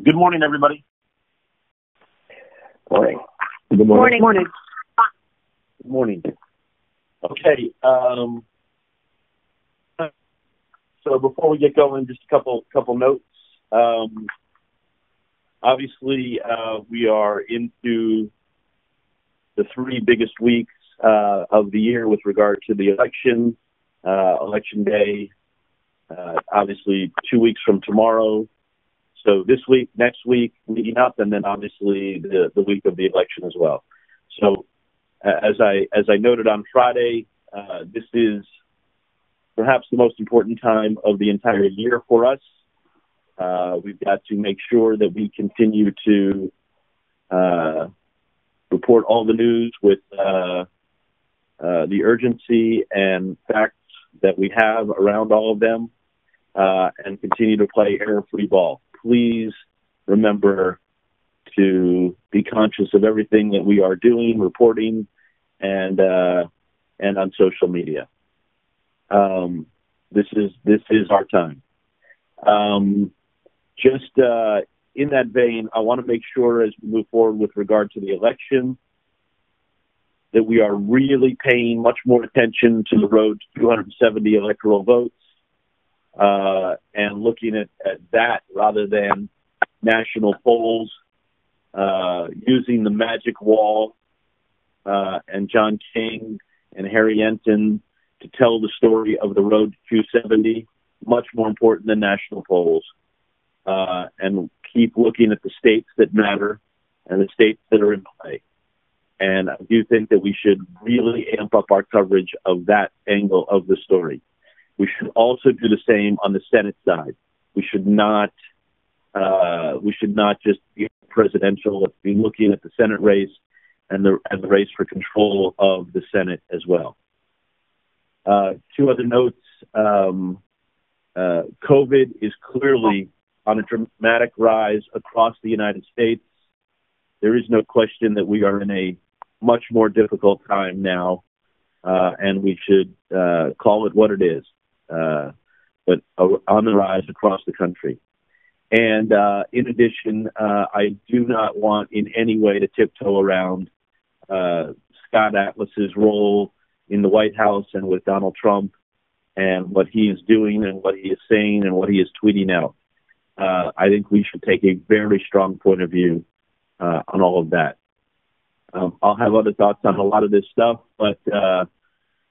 Good morning, everybody. Morning. Good morning. Morning. Good morning. Okay. So before we get going, just a couple notes. Obviously, we are into the three biggest weeks of the year with regard to the election. Election day, obviously 2 weeks from tomorrow. So this week, next week, leading up, and then obviously the week of the election as well. So as I noted on Friday, this is perhaps the most important time of the entire year for us. We've got to make sure that we continue to report all the news with the urgency and facts that we have around all of them, and continue to play error-free ball. Please remember to be conscious of everything that we are doing, reporting, and on social media. This is our time. Just in that vein, I want to make sure as we move forward with regard to the election that we are really paying much more attention to the road to 270 electoral votes, and looking at that rather than national polls, using the magic wall and John King and Harry Enton to tell the story of the road to 270, much more important than national polls. And keep looking at the states that matter and the states that are in play. And I do think that we should really amp up our coverage of that angle of the story. We should also do the same on the Senate side. We should not just be presidential. Let's be looking at the Senate race and the race for control of the Senate as well. Two other notes. COVID is clearly on a dramatic rise across the United States. There is no question that we are in a much more difficult time now, and we should call it what it is, but on the rise across the country. And in addition, I do not want in any way to tiptoe around Scott Atlas's role in the White House and with Donald Trump and what he is doing and what he is saying and what he is tweeting out. I think we should take a very strong point of view on all of that. I'll have other thoughts on a lot of this stuff, but I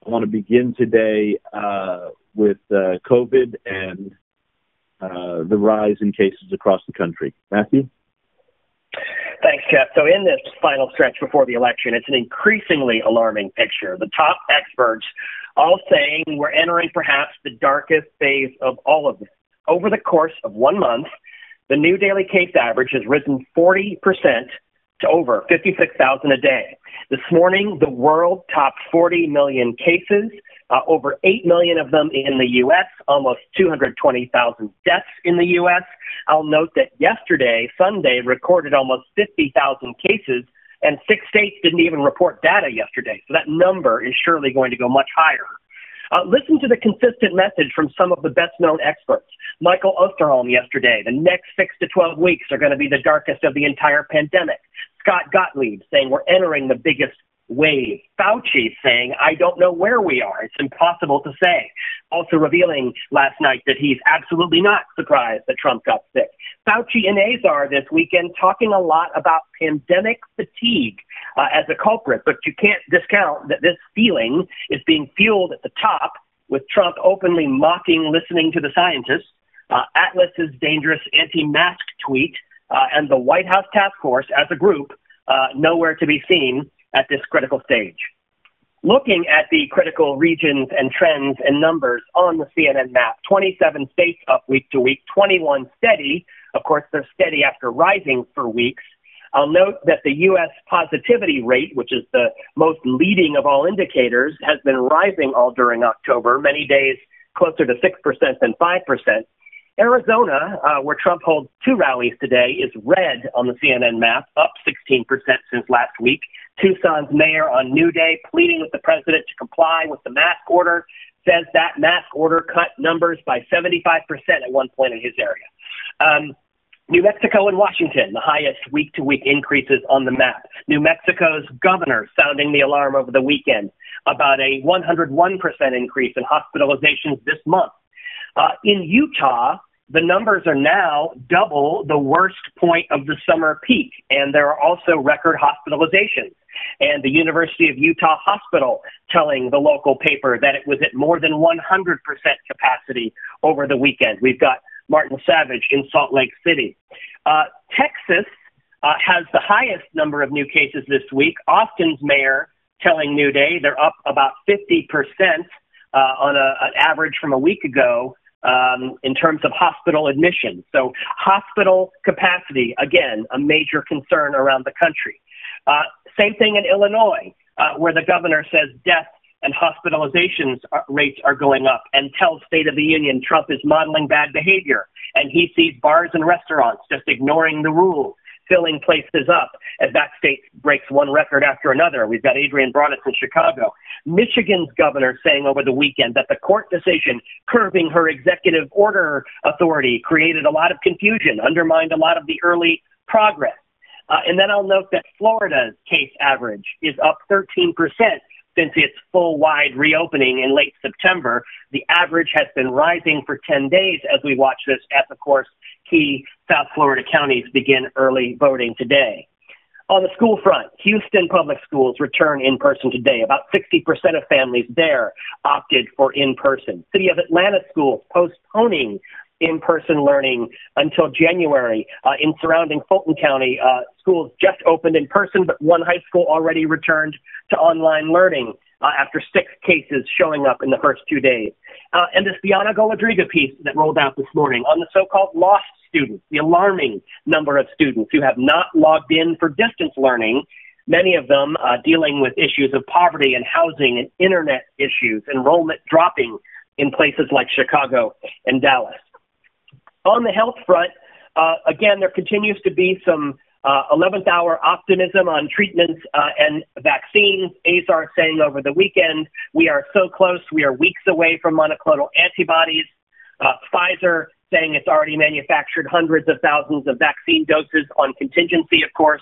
want to begin today with COVID and the rise in cases across the country. Matthew? Thanks, Jeff. So in this final stretch before the election, it's an increasingly alarming picture. The top experts all saying we're entering perhaps the darkest phase of all of this. Over the course of 1 month, the new daily case average has risen 40% to over 56,000 a day. This morning, the world topped 40 million cases, over 8 million of them in the U.S., almost 220,000 deaths in the U.S. I'll note that yesterday, Sunday, recorded almost 50,000 cases, and 6 states didn't even report data yesterday. So that number is surely going to go much higher. Listen to the consistent message from some of the best-known experts. Michael Osterholm yesterday, the next 6 to 12 weeks are going to be the darkest of the entire pandemic. Scott Gottlieb saying we're entering the biggest wave. Fauci saying, I don't know where we are. It's impossible to say. Also revealing last night that he's absolutely not surprised that Trump got sick. Fauci and Azar this weekend talking a lot about pandemic fatigue as a culprit, but you can't discount that this feeling is being fueled at the top with Trump openly mocking listening to the scientists, Atlas's dangerous anti-mask tweet, and the White House task force as a group nowhere to be seen at this critical stage. Looking at the critical regions and trends and numbers on the CNN map, 27 states up week to week, 21 steady. Of course, they're steady after rising for weeks. I'll note that the U.S. positivity rate, which is the most leading of all indicators, has been rising all during October, many days closer to 6% than 5%. Arizona, where Trump holds 2 rallies today, is red on the CNN map, up 16% since last week. Tucson's mayor on New Day pleading with the president to comply with the mask order, says that mask order cut numbers by 75% at one point in his area. New Mexico and Washington, the highest week-to-week increases on the map. New Mexico's governor sounding the alarm over the weekend about a 101% increase in hospitalizations this month. In Utah, the numbers are now double the worst point of the summer peak, and there are also record hospitalizations. And the University of Utah Hospital telling the local paper that it was at more than 100% capacity over the weekend. We've got Martin Savage in Salt Lake City. Texas has the highest number of new cases this week. Austin's mayor telling New Day they're up about 50% on an average from a week ago in terms of hospital admissions. So hospital capacity, again, a major concern around the country. Same thing in Illinois, where the governor says death and hospitalizations rates are going up, and tells State of the Union Trump is modeling bad behavior, and he sees bars and restaurants just ignoring the rules, filling places up as that state breaks one record after another. We've got Adrian Broadus in Chicago. Michigan's governor saying over the weekend that the court decision curbing her executive order authority created a lot of confusion, undermined a lot of the early progress. And then I'll note that Florida's case average is up 13% since its full-wide reopening in late September. The average has been rising for 10 days as we watch this, as, of course, key South Florida counties begin early voting today. On the school front, Houston public schools return in person today. About 60% of families there opted for in-person. City of Atlanta schools postponing in-person learning until January. In surrounding Fulton County, schools just opened in person, but one high school already returned to online learning after 6 cases showing up in the first 2 days. And this Diana Goladriga piece that rolled out this morning on the so-called lost students, the alarming number of students who have not logged in for distance learning, many of them dealing with issues of poverty and housing and internet issues, enrollment dropping in places like Chicago and Dallas. On the health front, again, there continues to be some 11th hour optimism on treatments and vaccines. Azar saying over the weekend, we are so close, we are weeks away from monoclonal antibodies. Pfizer saying it's already manufactured hundreds of thousands of vaccine doses on contingency, of course,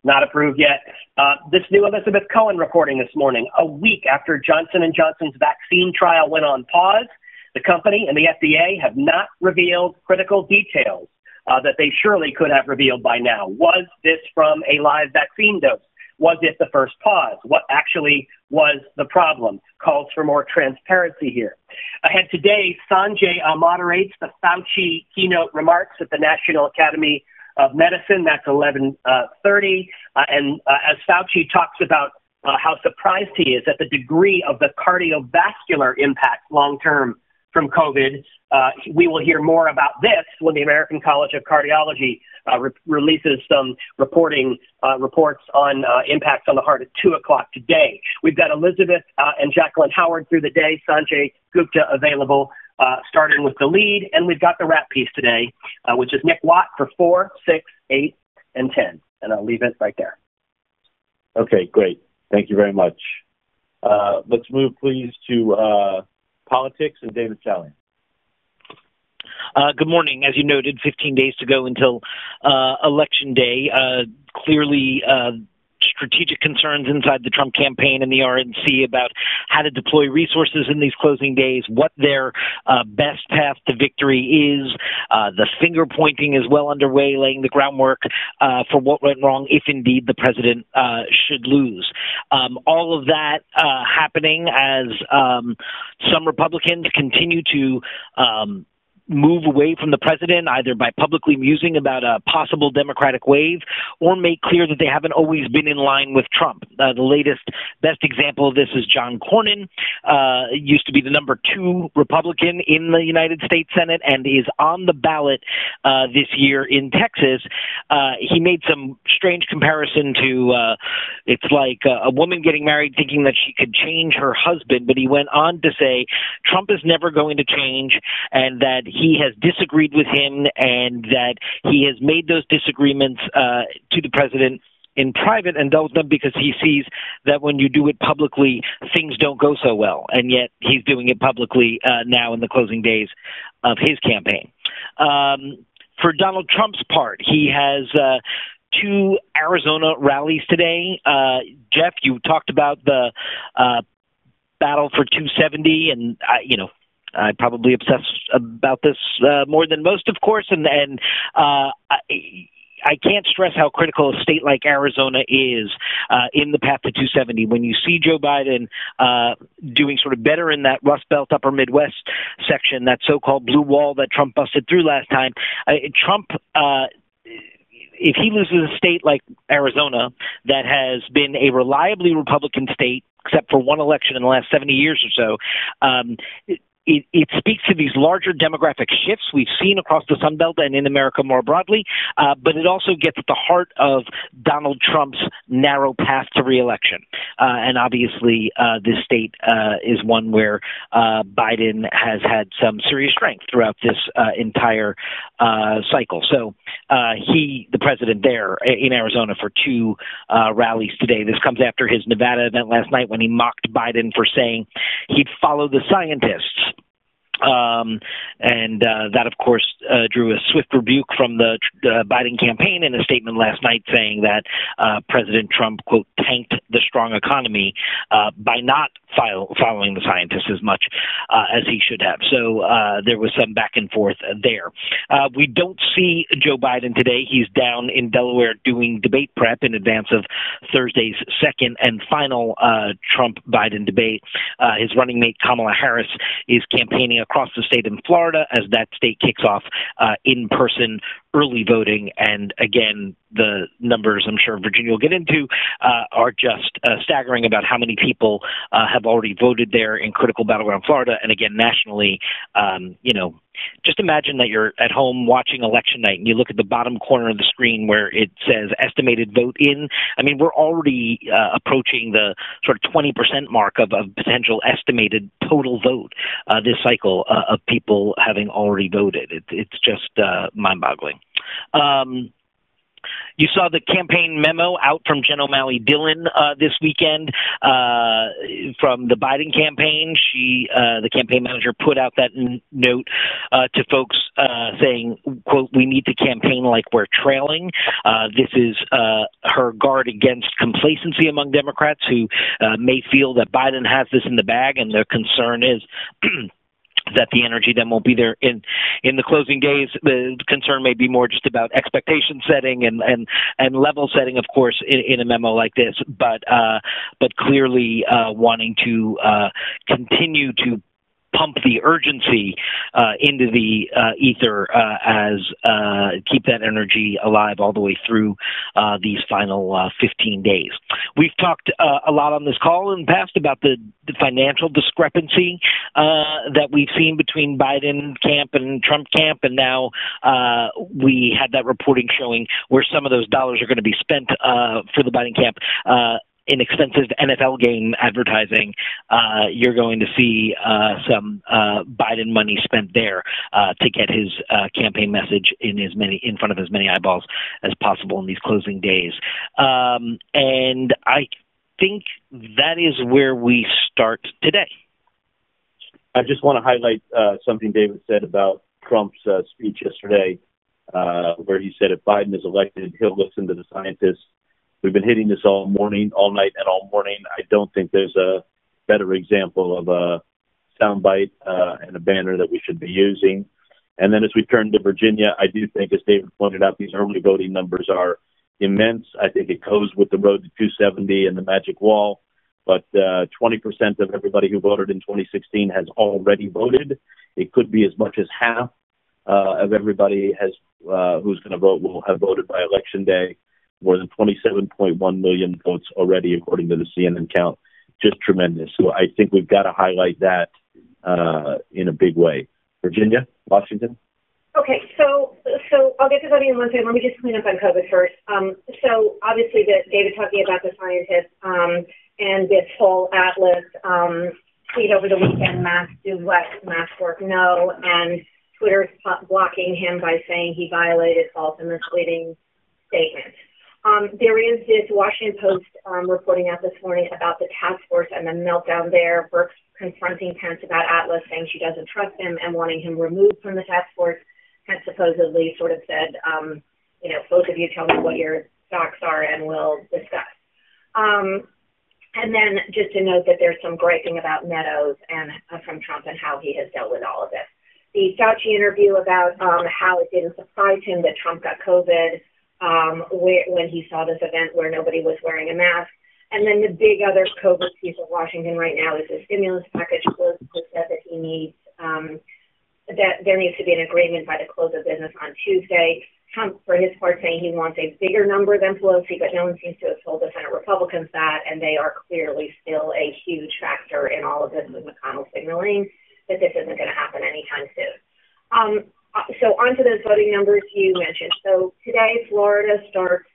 not approved yet. This new Elizabeth Cohen reporting this morning, a week after Johnson & Johnson's vaccine trial went on pause, the company and the FDA have not revealed critical details that they surely could have revealed by now. Was this from a live vaccine dose? Was it the first pause? What actually was the problem? Calls for more transparency here. Ahead today, Sanjay moderates the Fauci keynote remarks at the National Academy of Medicine. That's 11:30. And as Fauci talks about how surprised he is at the degree of the cardiovascular impact long-term from COVID. We will hear more about this when the American College of Cardiology releases some reports on impacts on the heart at 2 o'clock today. We've got Elizabeth and Jacqueline Howard through the day, Sanjay Gupta available, starting with the lead, and we've got the wrap piece today, which is Nick Watt for 4, 6, 8, and 10. And I'll leave it right there. Okay, great. Thank you very much. Let's move, please, to politics and David Salian. Good morning. As you noted, 15 days to go until Election Day. Clearly, strategic concerns inside the Trump campaign and the RNC about how to deploy resources in these closing days, what their best path to victory is. The finger pointing is well underway, laying the groundwork for what went wrong if indeed the president should lose. All of that happening as some Republicans continue to move away from the president, either by publicly musing about a possible Democratic wave or make clear that they haven't always been in line with Trump. The latest best example of this is John Cornyn, used to be the number 2 Republican in the United States Senate and is on the ballot this year in Texas. He made some strange comparison to it's like a woman getting married thinking that she could change her husband, but he went on to say Trump is never going to change and that he has disagreed with him and that he has made those disagreements to the president in private and dealt with them because he sees that when you do it publicly, things don't go so well. And yet he's doing it publicly now in the closing days of his campaign. For Donald Trump's part, he has two Arizona rallies today. Jeff, you talked about the battle for 270, and I probably obsess about this more than most, of course, and I can't stress how critical a state like Arizona is in the path to 270. When you see Joe Biden doing sort of better in that Rust Belt, Upper Midwest section, that so-called blue wall that Trump busted through last time, Trump, if he loses a state like Arizona that has been a reliably Republican state, except for one election in the last 70 years or so, it speaks to these larger demographic shifts we've seen across the Sun Belt and in America more broadly, but it also gets at the heart of Donald Trump's narrow path to reelection. And obviously, this state is one where Biden has had some serious strength throughout this entire cycle. So the president there in Arizona for two rallies today. This comes after his Nevada event last night when he mocked Biden for saying he'd follow the scientists. And that, of course, drew a swift rebuke from the Biden campaign in a statement last night saying that President Trump, quote, tanked the strong economy by not following the scientists as much as he should have. So there was some back and forth there. We don't see Joe Biden today. He's down in Delaware doing debate prep in advance of Thursday's second and final Trump-Biden debate. His running mate, Kamala Harris, is campaigning across the state in Florida as that state kicks off in-person early voting. And again, the numbers I'm sure Virginia will get into are just staggering about how many people have already voted there in critical battleground Florida. And again, nationally, just imagine that you're at home watching election night and you look at the bottom corner of the screen where it says estimated vote in. I mean, we're already approaching the sort of 20% mark of potential estimated total vote this cycle of people having already voted. It's just mind-boggling. You saw the campaign memo out from Jen O'Malley Dillon this weekend from the Biden campaign. The campaign manager, put out that note to folks saying, quote, "We need to campaign like we're trailing." This is her guard against complacency among Democrats who may feel that Biden has this in the bag, and their concern is that the energy then won't be there in the closing days. The concern may be more just about expectation setting and level setting, of course, in a memo like this, but clearly wanting to continue to pump the urgency into the ether as keep that energy alive all the way through these final 15 days. We've talked a lot on this call in the past about the financial discrepancy that we've seen between Biden camp and Trump camp, and now we had that reporting showing where some of those dollars are going to be spent for the Biden camp. In expensive NFL game advertising, you're going to see some Biden money spent there to get his campaign message in front of as many eyeballs as possible in these closing days. And I think that is where we start today. I just want to highlight something David said about Trump's speech yesterday, where he said if Biden is elected, he'll listen to the scientists. We've been hitting this all morning, all night, and all morning. I don't think there's a better example of a soundbite and a banner that we should be using. And then as we turn to Virginia, I do think, as David pointed out, these early voting numbers are immense. I think it goes with the road to 270 and the magic wall. But 20% of everybody who voted in 2016 has already voted. It could be as much as half of everybody who's going to vote will have voted by Election Day. More than 27.1 million votes already, according to the CNN count. Just tremendous. So I think we've got to highlight that in a big way. Virginia, Washington? Okay, so I'll get to voting in one second. Let me just clean up on COVID first. So obviously David talking about the scientists and this whole Atlas tweet over the weekend, mask do what, mask work no, and Twitter's blocking him by saying he violated false and misleading statements. There is this Washington Post reporting out this morning about the task force and the meltdown there. Burke's confronting Pence about Atlas, saying she doesn't trust him and wanting him removed from the task force. had supposedly sort of said, both of you tell me what your stocks are and we'll discuss. And then just to note that there's some griping about Meadows and from Trump and how he has dealt with all of this. The Fauci interview about how it didn't surprise him that Trump got COVID when he saw this event where nobody was wearing a mask. And then the big other COVID piece of Washington right now is the stimulus package. Pelosi said that he needs that there needs to be an agreement by the close of business on Tuesday. Trump, for his part, saying he wants a bigger number than Pelosi, but no one seems to have told the Senate Republicans that, and they are clearly still a huge factor in all of this, with McConnell signaling that this isn't going to happen anytime soon. So on to those voting numbers you mentioned. So today, Florida starts,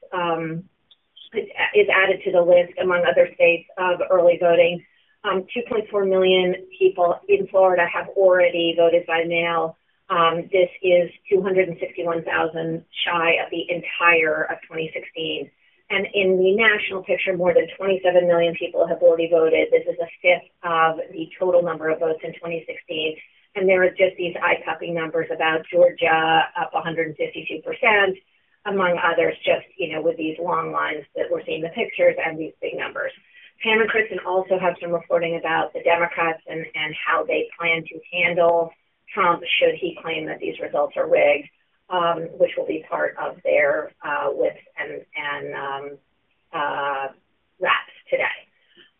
is added to the list among other states of early voting. 2.4 million people in Florida have already voted by mail. This is 261,000 shy of the entire of 2016. And in the national picture, more than 27 million people have already voted. This is a fifth of the total number of votes in 2016. And there are just these eye-popping numbers about Georgia up 152%, among others, just, with these long lines that we're seeing the pictures and these big numbers. Pam and Kristen also have some reporting about the Democrats and how they plan to handle Trump should he claim that these results are rigged, which will be part of their whips and raps today.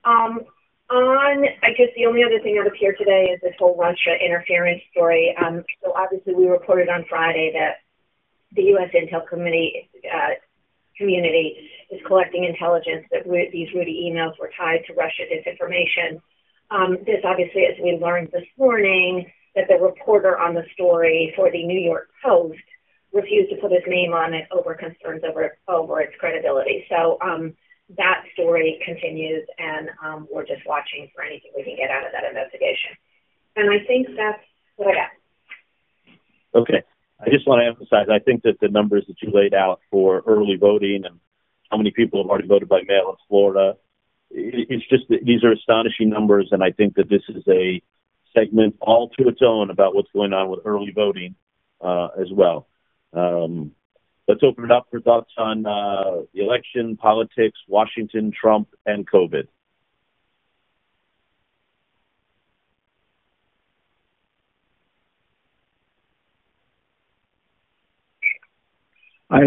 I guess the only other thing that appeared today is this whole Russia interference story. So obviously we reported on Friday that the U.S. Intel community is collecting intelligence that these Rudy emails were tied to Russia disinformation. This obviously, as we learned this morning, that the reporter on the story for the New York Post refused to put his name on it over concerns over its credibility. So that story continues, and we're just watching for anything we can get out of that investigation. And I think that's what I got. Okay. I just want to emphasize, I think that the numbers that you laid out for early voting and how many people have already voted by mail in Florida, it's just that these are astonishing numbers, and I think that this is a segment all to its own about what's going on with early voting as well. Let's open it up for thoughts on the election, politics, Washington, Trump, and COVID. I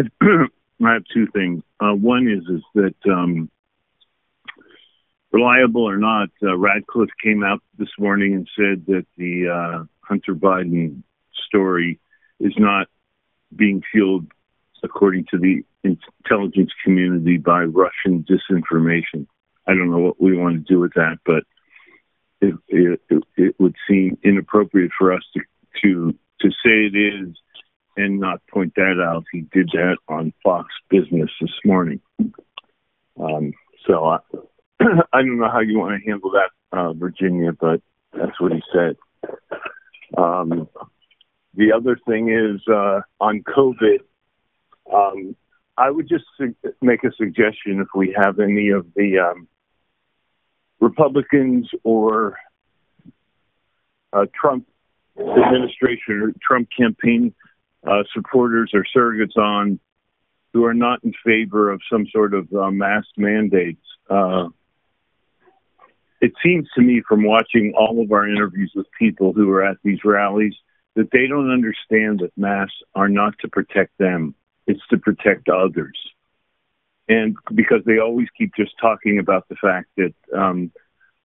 have two things. One is that reliable or not, Radcliffe came out this morning and said that the Hunter Biden story is not being fueled, according to the intelligence community, by Russian disinformation. I don't know what we want to do with that, but it would seem inappropriate for us to say it is and not point that out. He did that on Fox Business this morning. So I don't know how you want to handle that, Virginia, but that's what he said. The other thing is on COVID, I would just make a suggestion if we have any of the Republicans or Trump administration or Trump campaign supporters or surrogates on who are not in favor of some sort of mask mandates. It seems to me from watching all of our interviews with people who are at these rallies that they don't understand that masks are not to protect them. It's to protect others. And because they always keep just talking about the fact that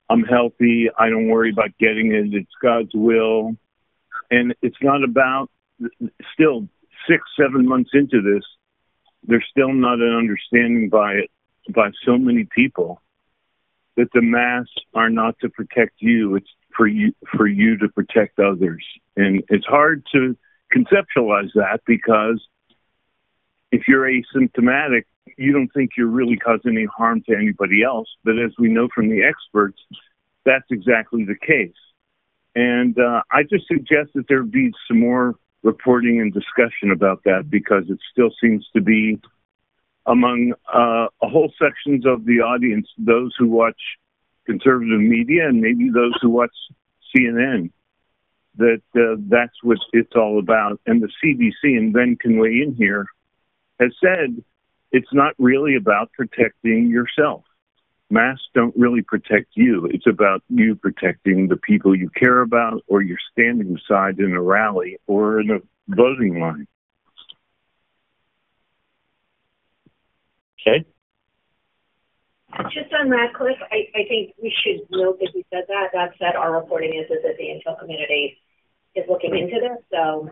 I'm healthy, I don't worry about getting it, it's God's will. And it's not about, still 6-7 months into this, there's still not an understanding by so many people that the masks are not to protect you, it's for you to protect others. And it's hard to conceptualize that because if you're asymptomatic, you don't think you're really causing any harm to anybody else. But as we know from the experts, that's exactly the case. And I just suggest that there be some more reporting and discussion about that because it still seems to be among whole sections of the audience, those who watch conservative media and maybe those who watch CNN, that that's what it's all about. And the CDC, and Ben can weigh in here, has said it's not really about protecting yourself. Masks don't really protect you. It's about you protecting the people you care about, or you're standing beside in a rally or in a voting line. Okay. Just on Radcliffe, I think we should note that you said that. That said, our reporting is that the intel community is looking into this. So,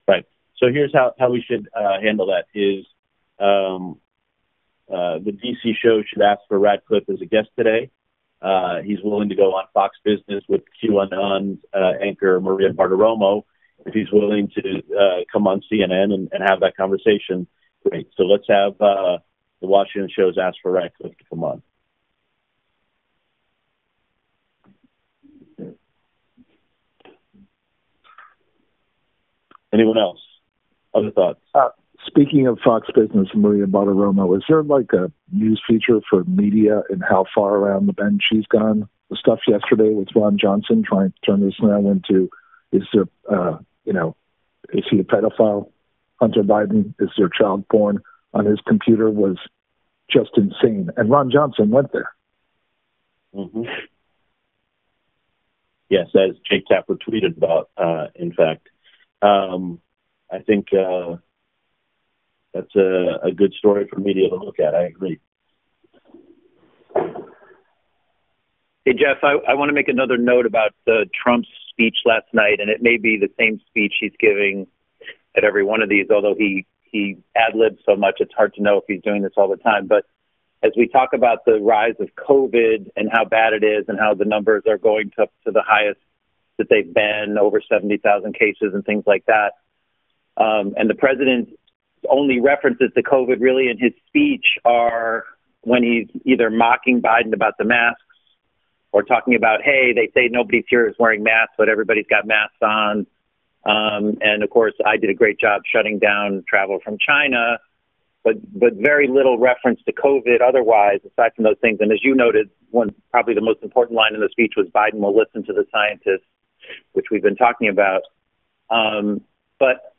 right. So here's how we should handle that is the DC show should ask for Radcliffe as a guest today. He's willing to go on Fox Business with QAnon anchor Maria Bartiromo. If he's willing to come on CNN and have that conversation, great. So let's have the Washington shows ask for Radcliffe to come on. Anyone else? Other thoughts? Speaking of Fox Business and Maria Bartiromo, is there like a news feature for media and how far around the bend she's gone? The stuff yesterday with Ron Johnson trying to turn this now into, is there, is he a pedophile? Hunter Biden, is there child porn on his computer, was just insane. And Ron Johnson went there. Mm-hmm. Yes, as Jake Tapper tweeted about, in fact. I think that's a good story for media to look at. I agree. Hey, Jeff, I want to make another note about Trump's speech last night, and it may be the same speech he's giving at every one of these, although he ad-libs so much, it's hard to know if he's doing this all the time. But as we talk about the rise of COVID and how bad it is and how the numbers are going to the highest that they've been, over 70,000 cases and things like that, and the president's only references to COVID really in his speech are when he's either mocking Biden about the masks or talking about, hey, they say nobody's here is wearing masks, but everybody's got masks on. And of course, I did a great job shutting down travel from China, but very little reference to COVID otherwise, aside from those things. And as you noted, probably the most important line in the speech was Biden will listen to the scientists, which we've been talking about. But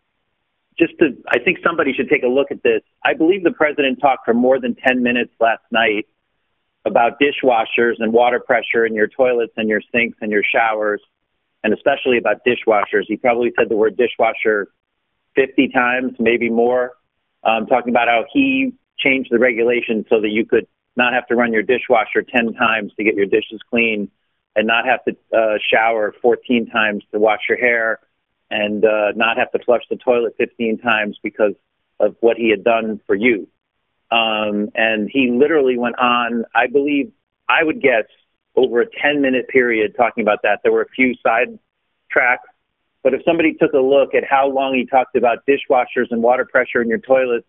I think somebody should take a look at this. I believe the president talked for more than 10 minutes last night about dishwashers and water pressure in your toilets and your sinks and your showers, and especially about dishwashers. He probably said the word dishwasher 50 times, maybe more, talking about how he changed the regulation so that you could not have to run your dishwasher 10 times to get your dishes clean and not have to shower 14 times to wash your hair and not have to flush the toilet 15 times because of what he had done for you. And he literally went on, I believe, I would guess, over a 10-minute period talking about that. There were a few side tracks, but if somebody took a look at how long he talked about dishwashers and water pressure in your toilets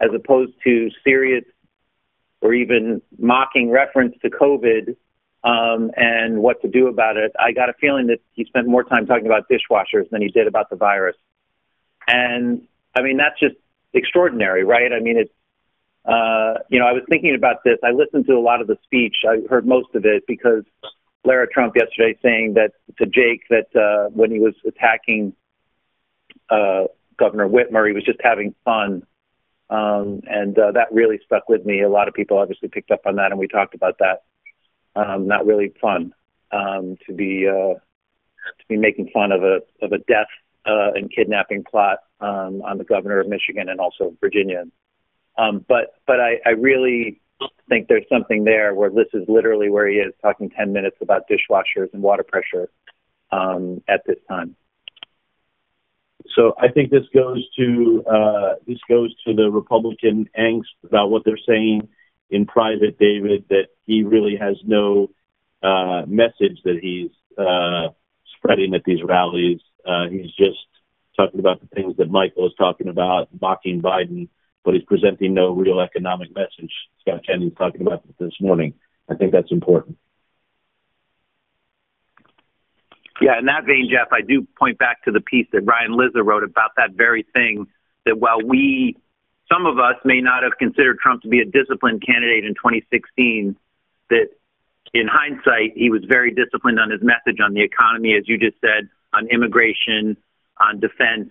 as opposed to serious or even mocking reference to COVID and what to do about it, I got a feeling that he spent more time talking about dishwashers than he did about the virus. And, I mean, that's just extraordinary, right? I mean, it's, I was thinking about this. I listened to a lot of the speech. I heard most of it because Lara Trump yesterday saying that to Jake that when he was attacking Governor Whitmer, he was just having fun. And that really stuck with me. A lot of people obviously picked up on that, and we talked about that. Not really fun to be making fun of a death and kidnapping plot on the governor of Michigan and also Virginia. But I really think there's something there where this is literally where he is talking 10 minutes about dishwashers and water pressure at this time. So I think this goes to the Republican angst about what they're saying in private, David, that he really has no message that he's spreading at these rallies. He's just talking about the things that Michael is talking about, mocking Biden, but he's presenting no real economic message. Scott Kenney's talking about this morning. I think that's important. Yeah, in that vein, Jeff, I do point back to the piece that Ryan Lizza wrote about that very thing, that while some of us may not have considered Trump to be a disciplined candidate in 2016, that in hindsight, he was very disciplined on his message on the economy, as you just said, on immigration, on defense,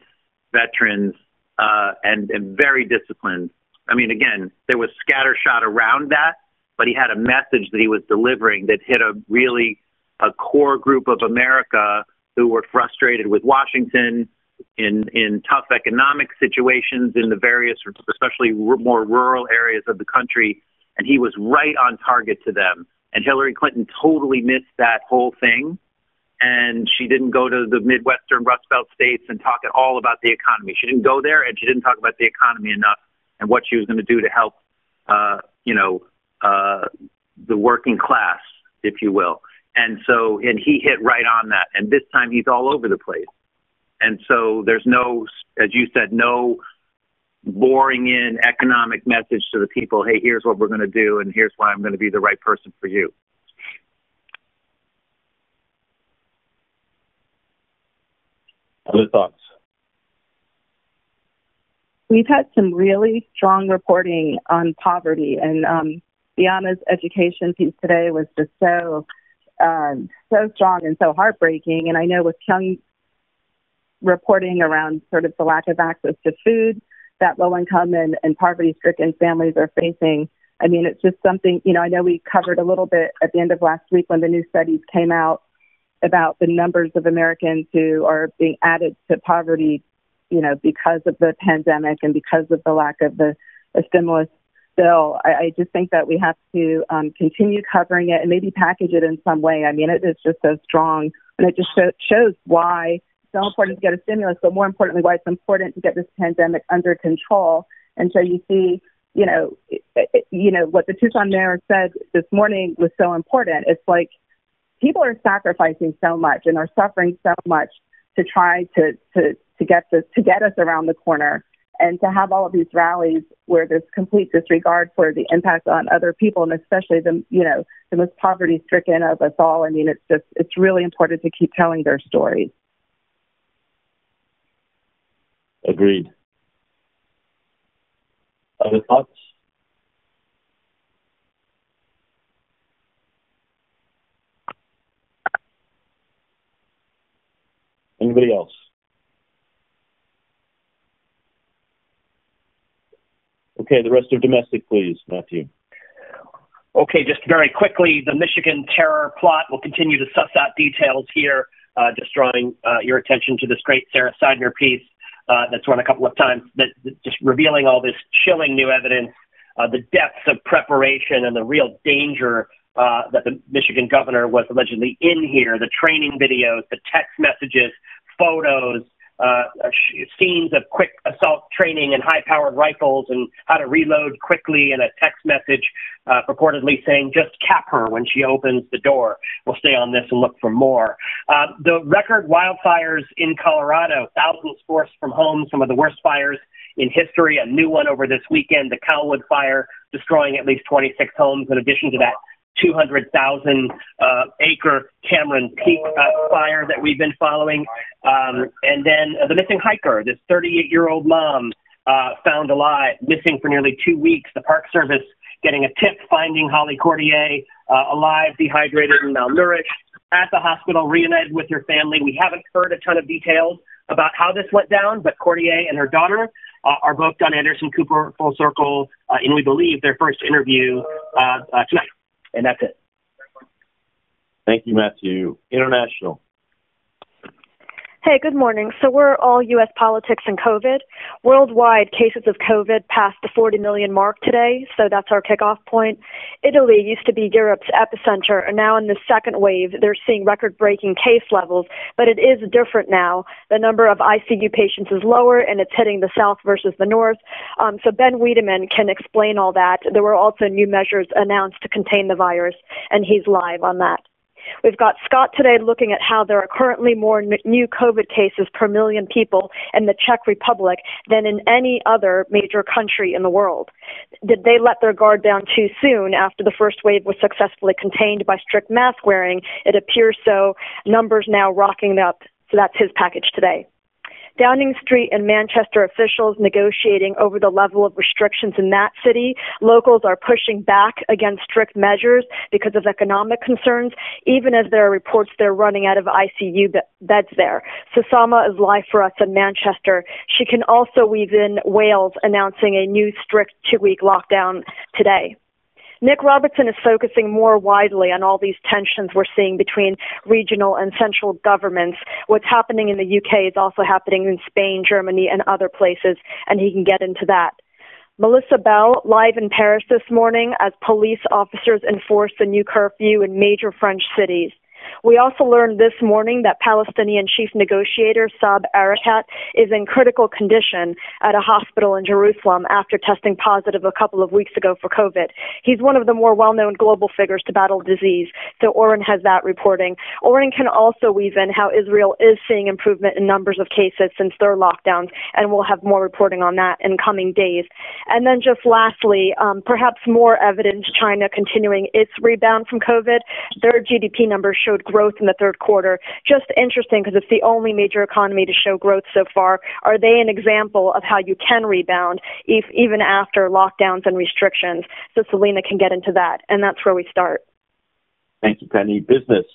veterans, and very disciplined. I mean, again, there was scattershot around that, but he had a message that he was delivering that hit a core group of America who were frustrated with Washington in tough economic situations in the various, especially more rural areas of the country. And he was right on target to them. And Hillary Clinton totally missed that whole thing. And she didn't go to the Midwestern Rust Belt states and talk at all about the economy. She didn't go there, and she didn't talk about the economy enough and what she was going to do to help, the working class, if you will. And he hit right on that. And this time he's all over the place. And so there's no, as you said, no boring in economic message to the people. Hey, here's what we're going to do, and here's why I'm going to be the right person for you. Other thoughts? We've had some really strong reporting on poverty, and Bianna's education piece today was just so strong and so heartbreaking. And I know with Kyung reporting around sort of the lack of access to food that low-income and poverty-stricken families are facing. I mean, it's just something, I know we covered a little bit at the end of last week when the new studies came out about the numbers of Americans who are being added to poverty, because of the pandemic and because of the lack of the stimulus bill. I just think that we have to continue covering it and maybe package it in some way. I mean, it is just so strong, and it just shows why it's so important to get a stimulus, but more importantly, why it's important to get this pandemic under control. And so you see, what the Tucson mayor said this morning was so important. It's like people are sacrificing so much and are suffering so much to try to get us around the corner, and to have all of these rallies where there's complete disregard for the impact on other people, and especially the most poverty stricken of us all. I mean, it's really important to keep telling their stories. Agreed. Other thoughts? Anybody else? Okay, the rest of domestic, please, Matthew. Okay, just very quickly, the Michigan terror plot will continue to suss out details here, just drawing your attention to this great Sarah Seidner piece that's run a couple of times, that just revealing all this chilling new evidence, the depths of preparation and the real danger that the Michigan governor was allegedly in here, the training videos, the text messages, photos, scenes of quick assault training and high-powered rifles and how to reload quickly, and a text message purportedly saying, just cap her when she opens the door. We'll stay on this and look for more. The record wildfires in Colorado, thousands forced from home, some of the worst fires in history, a new one over this weekend, the Calwood fire, destroying at least 26 homes, in addition to that 200,000 acre Cameron Peak fire that we've been following. And then the missing hiker, this 38-year-old mom found alive, missing for nearly 2 weeks. The Park Service getting a tip, finding Holly Cordier alive, dehydrated and malnourished, at the hospital, reunited with her family. We haven't heard a ton of details about how this went down, but Cordier and her daughter are both on Anderson Cooper Full Circle, and we believe their first interview tonight. And that's it. Thank you, Matthew. International. Hey, good morning. So we're all U.S. politics and COVID. Worldwide, cases of COVID passed the 40 million mark today, so that's our kickoff point. Italy used to be Europe's epicenter, and now in the second wave, they're seeing record-breaking case levels, but it is different now. The number of ICU patients is lower, and it's hitting the south versus the north. So Ben Wiedemann can explain all that. There were also new measures announced to contain the virus, and he's live on that. We've got Scott today looking at how there are currently more new COVID cases per million people in the Czech Republic than in any other major country in the world. Did they let their guard down too soon after the first wave was successfully contained by strict mask wearing? It appears so. Numbers now rocking up. So that's his package today. Downing Street and Manchester officials negotiating over the level of restrictions in that city. Locals are pushing back against strict measures because of economic concerns, even as there are reports they're running out of ICU beds there. So Sama is live for us in Manchester. She can also weave in Wales announcing a new strict 2-week lockdown today. Nick Robertson is focusing more widely on all these tensions we're seeing between regional and central governments. What's happening in the UK is also happening in Spain, Germany, and other places, and he can get into that. Melissa Bell, live in Paris this morning as police officers enforce the new curfew in major French cities. We also learned this morning that Palestinian chief negotiator Saeb Erekat is in critical condition at a hospital in Jerusalem after testing positive a couple of weeks ago for COVID. He's one of the more well-known global figures to battle disease, so Oren has that reporting. Oren can also weave in how Israel is seeing improvement in numbers of cases since their lockdowns, and we'll have more reporting on that in coming days. And then just lastly, perhaps more evidence China continuing its rebound from COVID. Their GDP numbers showed growth in the third quarter. Just interesting because it's the only major economy to show growth so far. Are they an example of how you can rebound even after lockdowns and restrictions? So Selena can get into that, and that's where we start. Thank you, Penny. Business.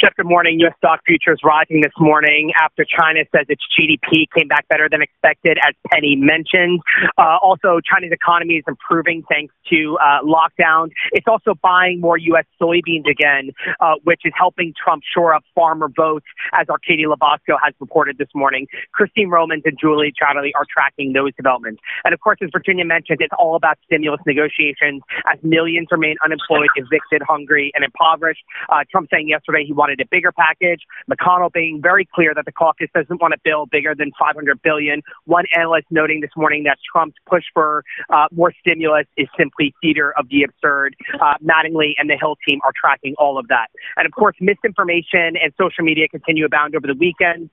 Jeff, good morning. U.S. stock futures rising this morning after China says its GDP came back better than expected, as Penny mentioned. Also, China's economy is improving thanks to lockdowns. It's also buying more U.S. soybeans again, which is helping Trump shore up farmer votes, as Arcadia Labasco has reported this morning. Christine Romans and Julie Chatterley are tracking those developments. And of course, as Virginia mentioned, it's all about stimulus negotiations as millions remain unemployed, evicted, hungry, and impoverished. Trump saying yesterday he wanted a bigger package. McConnell being very clear that the caucus doesn't want a bill bigger than $500 billion. One analyst noting this morning that Trump's push for more stimulus is simply theater of the absurd. Mattingly and the Hill team are tracking all of that. And of course, misinformation and social media continue to abound over the weekend.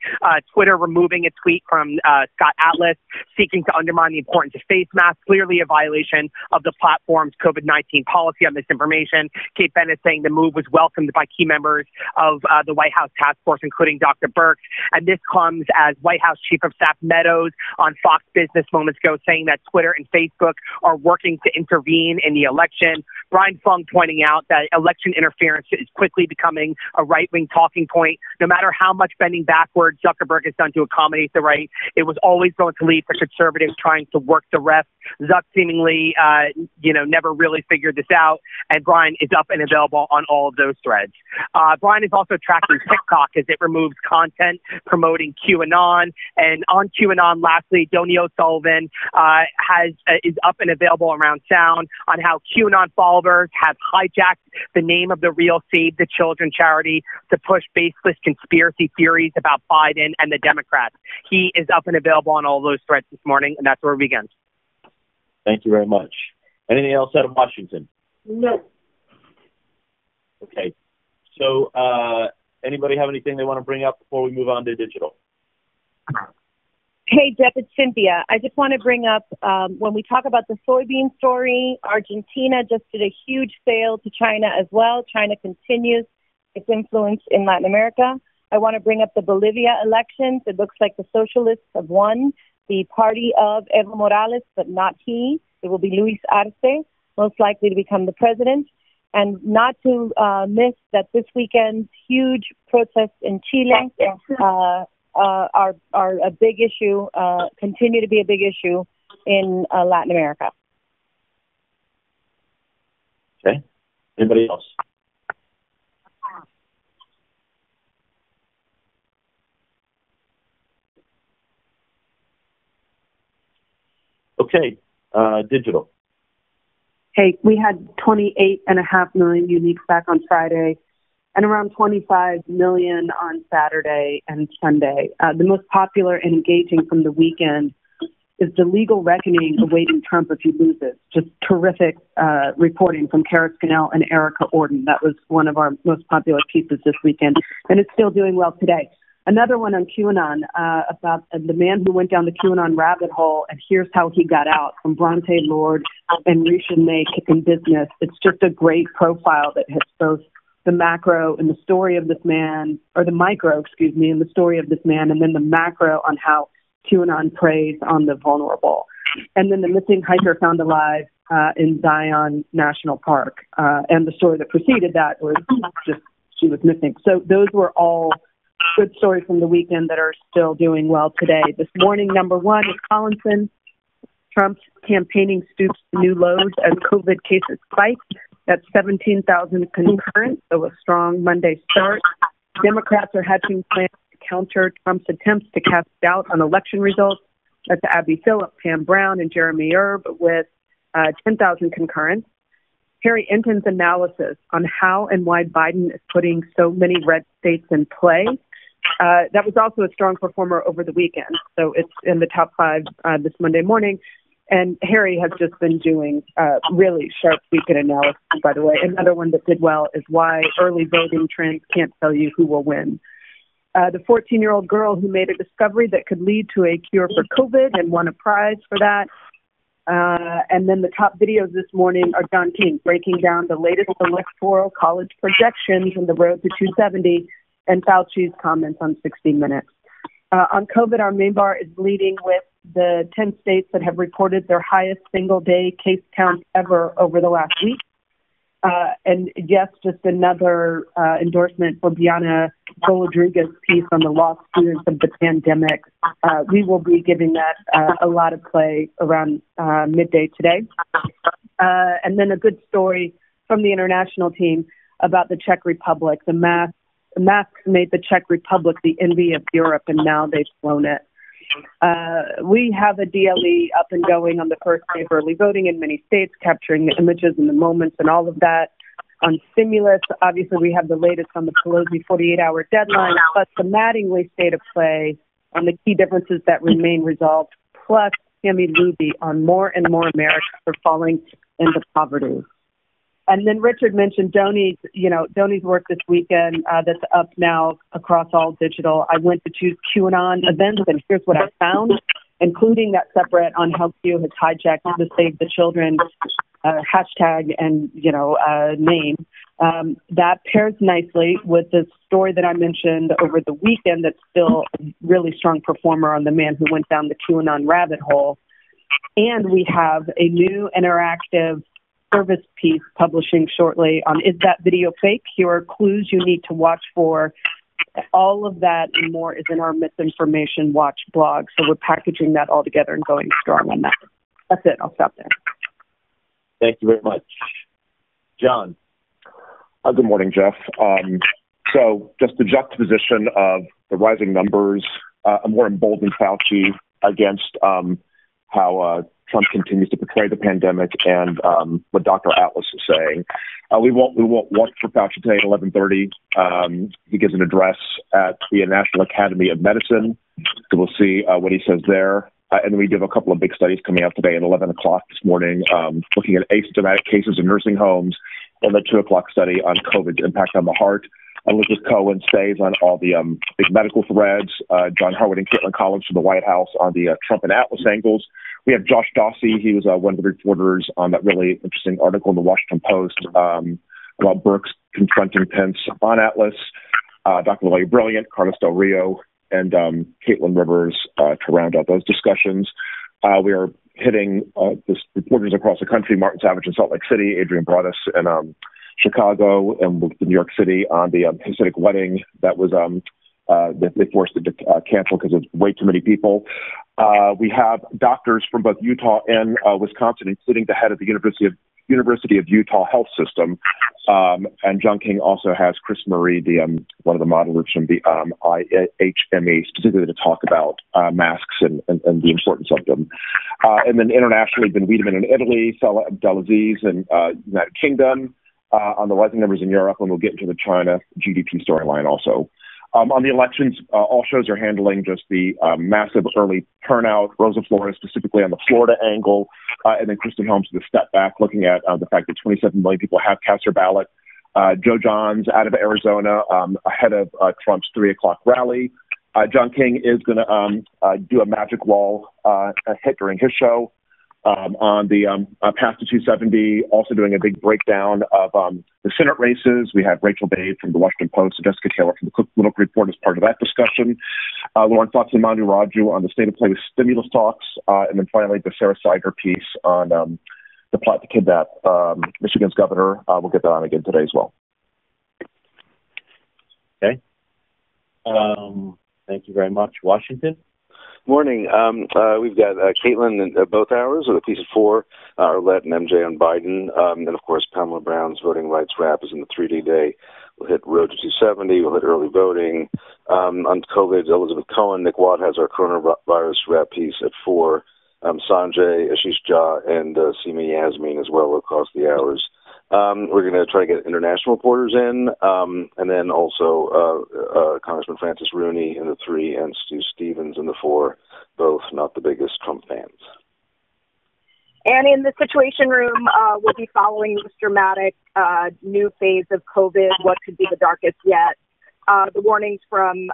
Twitter removing a tweet from Scott Atlas seeking to undermine the importance of face masks, clearly a violation of the platform's COVID-19 policy on misinformation. Kate Bennett saying the move was welcomed by key members of the White House task force, including Dr. Birx. And this comes as White House Chief of Staff Meadows on Fox Business moments ago saying that Twitter and Facebook are working to intervene in the election. Brian Fung pointing out that election interference is quickly becoming a right-wing talking point. No matter how much bending backwards Zuckerberg has done to accommodate the right, it was always going to lead to conservatives trying to work the rest. Zuck seemingly, never really figured this out, and Brian is up and available on all of those threads. Brian is also tracking TikTok as it removes content promoting QAnon. And on QAnon, lastly, Donnie O'Sullivan is up and available around sound on how QAnon followers have hijacked the name of the real Save the Children charity to push baseless conspiracy theories about Biden and the Democrats. He is up and available on all those threads this morning, and that's where we begin. Thank you very much. Anything else out of Washington? No. Okay. So anybody have anything they want to bring up before we move on to digital? Hey, Jeff, it's Cynthia. I just want to bring up, when we talk about the soybean story, Argentina just did a huge sale to China as well. China continues its influence in Latin America. I want to bring up the Bolivia elections. It looks like the socialists have won. The party of Evo Morales, but not he. It will be Luis Arce, most likely to become the president. And not to miss that this weekend's huge protests in Chile are a big issue, continue to be a big issue in Latin America. Okay. Anybody else? Okay. Digital. Hey, we had 28.5 million uniques back on Friday and around 25 million on Saturday and Sunday. The most popular and engaging from the weekend is the legal reckoning awaiting Trump if he loses. Just terrific reporting from Kara Scannell and Erica Orden. That was one of our most popular pieces this weekend, and it's still doing well today. Another one on QAnon, about the man who went down the QAnon rabbit hole, and here's how he got out, from Bronte Lord and Risha May kicking business. It's just a great profile that hits both the macro and the story of this man, or the micro, excuse me, and the story of this man, and then the macro on how QAnon preys on the vulnerable. And then the missing hiker found alive in Zion National Park. And the story that preceded that was just she was missing. So those were all good stories from the weekend that are still doing well today. This morning, number one is Collinson. Trump's campaigning stoops to new lows as COVID cases spike. That's 17,000 concurrent, so a strong Monday start. Democrats are hatching plans to counter Trump's attempts to cast doubt on election results. That's Abby Phillip, Pam Brown, and Jeremy Erb with 10,000 concurrent. Harry Enton's analysis on how and why Biden is putting so many red states in play. That was also a strong performer over the weekend, so it's in the top 5 this Monday morning. And Harry has just been doing really sharp weekend analysis, by the way. Another one that did well is why early voting trends can't tell you who will win. The 14-year-old girl who made a discovery that could lead to a cure for COVID and won a prize for that. And then the top videos this morning are John King breaking down the latest electoral college projections and the road to 270, and Fauci's comments on 60 Minutes. On COVID, our main bar is leading with the 10 states that have reported their highest single-day case counts ever over the last week. And yes, just another endorsement for Biana Rodriguez's piece on the lost students of the pandemic. We will be giving that a lot of play around midday today. And then a good story from the international team about the Czech Republic. The masks made the Czech Republic the envy of Europe, and now they've flown it. We have a DLE up and going on the first day of early voting in many states, capturing the images and the moments and all of that. On stimulus, obviously we have the latest on the Pelosi 48-hour deadline, but the Mattingly state of play on the key differences that remain resolved, plus Tammy Luby on more and more Americans are falling into poverty. And then Richard mentioned Doni's work this weekend that's up now across all digital. I went to choose QAnon events, and here's what I found, including that separate on how Q has hijacked the Save the Children hashtag and, name. That pairs nicely with the story that I mentioned over the weekend that's still a really strong performer on the man who went down the QAnon rabbit hole. And we have a new interactive service piece publishing shortly on Is That Video Fake? Here are clues you need to watch for. All of that and more is in our Misinformation Watch blog. So we're packaging that all together and going strong on that. That's it. I'll stop there. Thank you very much. John. Good morning, Jeff. So just the juxtaposition of the rising numbers, a more emboldened Fauci against how Trump continues to portray the pandemic, and what Dr. Atlas is saying. We won't watch for Fauci today at 11:30. He gives an address at the National Academy of Medicine. So we'll see what he says there. And then we have a couple of big studies coming out today at 11 o'clock this morning, looking at asymptomatic cases in nursing homes, and the 2 o'clock study on COVID's impact on the heart. Elizabeth Cohen stays on all the big medical threads. John Howard and Caitlin Collins from the White House on the Trump and Atlas angles. We have Josh Dawsey. He was one of the reporters on that really interesting article in the Washington Post about Brooks confronting Pence on Atlas. Dr. Larry Brilliant, Carlos Del Rio, and Caitlin Rivers to round out those discussions. We are hitting reporters across the country, Martin Savage in Salt Lake City, Adrian Broadus in Chicago, and New York City on the Hasidic wedding that was that they forced it to cancel because of way too many people. We have doctors from both Utah and Wisconsin, including the head of the University of Utah Health System. And John King also has Chris Murray, one of the modelers from the IHME, specifically to talk about masks and the importance of them. And then internationally, Ben Wiedemann in Italy, Salah Abdelaziz in United Kingdom, on the rising numbers in Europe, and we'll get into the China GDP storyline also. On the elections, all shows are handling just the massive early turnout. Rosa Flores specifically on the Florida angle, and then Kristen Holmes with a step back, looking at the fact that 27 million people have cast their ballot. Joe Johns out of Arizona, ahead of Trump's 3 o'clock rally. John King is going to do a magic wall hit during his show. on the path to 270, also doing a big breakdown of the Senate races. We had Rachel Bade from the Washington Post and Jessica Taylor from the Cook Political Report as part of that discussion. Lauren Fox and Manu Raju on the state of play with stimulus talks. And then finally, the Sarah Sider piece on the plot to kidnap Michigan's governor. We'll get that on again today as well. Okay. Thank you very much. Washington? Morning. We've got Caitlin in both hours with a piece of 4, Arlette and MJ on Biden. And, of course, Pamela Brown's voting rights wrap is in the 3-day day. We'll hit Road to 270. We'll hit early voting. On COVID, Elizabeth Cohen, Nick Watt has our coronavirus wrap piece at 4. Sanjay, Ashish Jha, and Seema Yasmin as well across the hours. We're going to try to get international reporters in, and then also Congressman Francis Rooney in the 3 and Stu Stevens in the 4, both not the biggest Trump fans. And in the Situation Room, we'll be following this dramatic new phase of COVID, what could be the darkest yet. The warnings from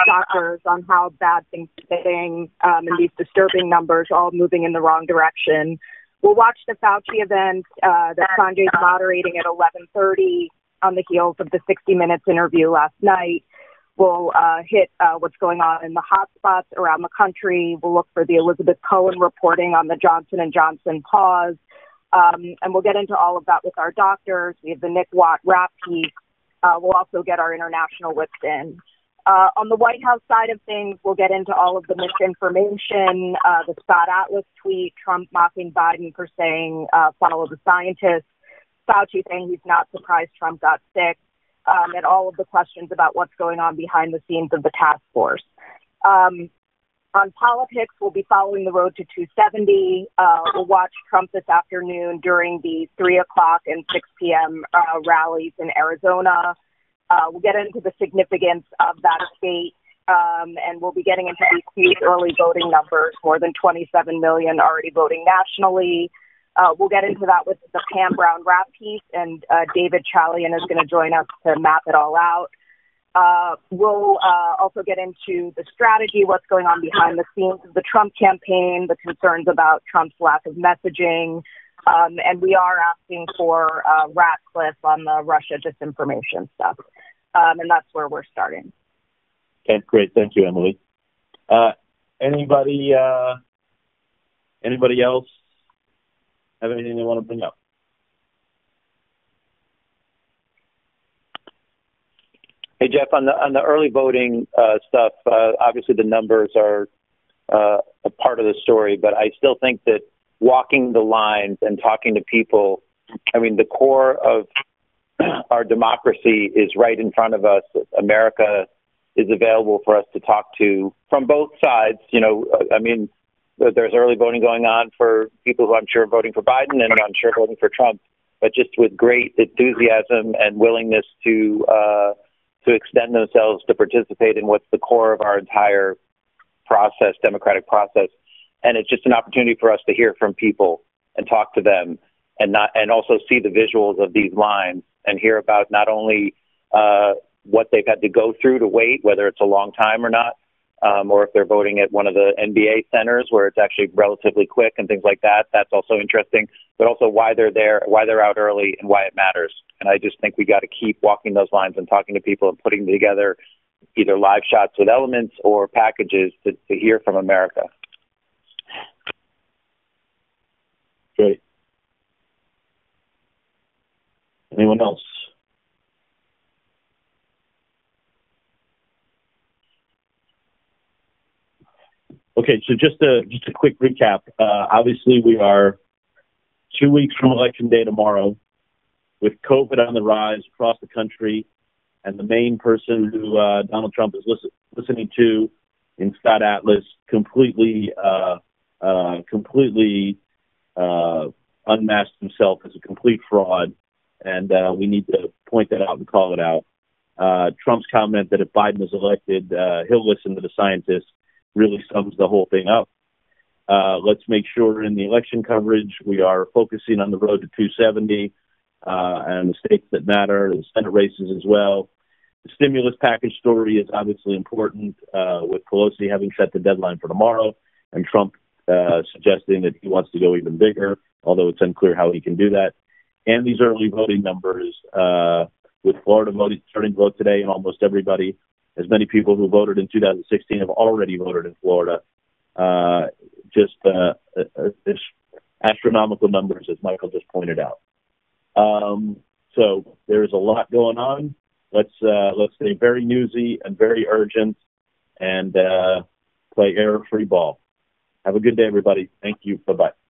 doctors on how bad things are getting and these disturbing numbers all moving in the wrong direction. We'll watch the Fauci event that Sanjay's moderating at 11:30 on the heels of the 60 Minutes interview last night. We'll hit what's going on in the hotspots around the country. We'll look for the Elizabeth Cohen reporting on the Johnson & Johnson pause. And we'll get into all of that with our doctors. We have the Nick Watt wrap piece. We'll also get our international whips in. On the White House side of things, we'll get into all of the misinformation, the Scott Atlas tweet, Trump mocking Biden for saying, follow the scientists, Fauci saying he's not surprised Trump got sick, and all of the questions about what's going on behind the scenes of the task force. On politics, we'll be following the road to 270. We'll watch Trump this afternoon during the 3 o'clock and 6 p.m. Rallies in Arizona. We'll get into the significance of that state, and we'll be getting into these huge early voting numbers, more than 27 million already voting nationally. We'll get into that with the Pam Brown wrap piece, and David Chalian is going to join us to map it all out. We'll also get into the strategy, what's going on behind the scenes of the Trump campaign, the concerns about Trump's lack of messaging, and we are asking for Ratcliffe on the Russia disinformation stuff. And that's where we're starting. Okay, great. Thank you, Emily. Anybody else have anything they want to bring up? Hey, Jeff, on the early voting stuff, obviously the numbers are a part of the story, but I still think that walking the lines and talking to people, I mean, the core of our democracy is right in front of us. America is available for us to talk to from both sides. You know, I mean, there's early voting going on for people who I'm sure are voting for Biden and I'm sure voting for Trump, but just with great enthusiasm and willingness to extend themselves to participate in what's the core of our entire process, democratic process. And it's just an opportunity for us to hear from people and talk to them and also see the visuals of these lines and hear about not only what they've had to go through to wait, whether it's a long time or not, or if they're voting at one of the NBA centers where it's actually relatively quick and things like that. That's also interesting, but also why they're there, why they're out early, and why it matters. And I just think we got to keep walking those lines and talking to people and putting together either live shots with elements or packages to hear from America. Great. Anyone else? Okay, so just a quick recap. Obviously, we are 2 weeks from Election Day tomorrow, with COVID on the rise across the country, and the main person who Donald Trump is listening to in Scott Atlas completely unmasked himself as a complete fraud, and we need to point that out and call it out. Trump's comment that if Biden is elected, he'll listen to the scientists really sums the whole thing up. Let's make sure in the election coverage we are focusing on the road to 270 and the states that matter, the Senate races as well. The stimulus package story is obviously important, with Pelosi having set the deadline for tomorrow and Trump suggesting that he wants to go even bigger, although it's unclear how he can do that. And these early voting numbers, with Florida starting to vote today, and almost everybody, as many people who voted in 2016 have already voted in Florida. Just astronomical numbers, as Michael just pointed out. So there is a lot going on. Let's stay very newsy and very urgent, and play error-free ball. Have a good day, everybody. Thank you. Bye-bye.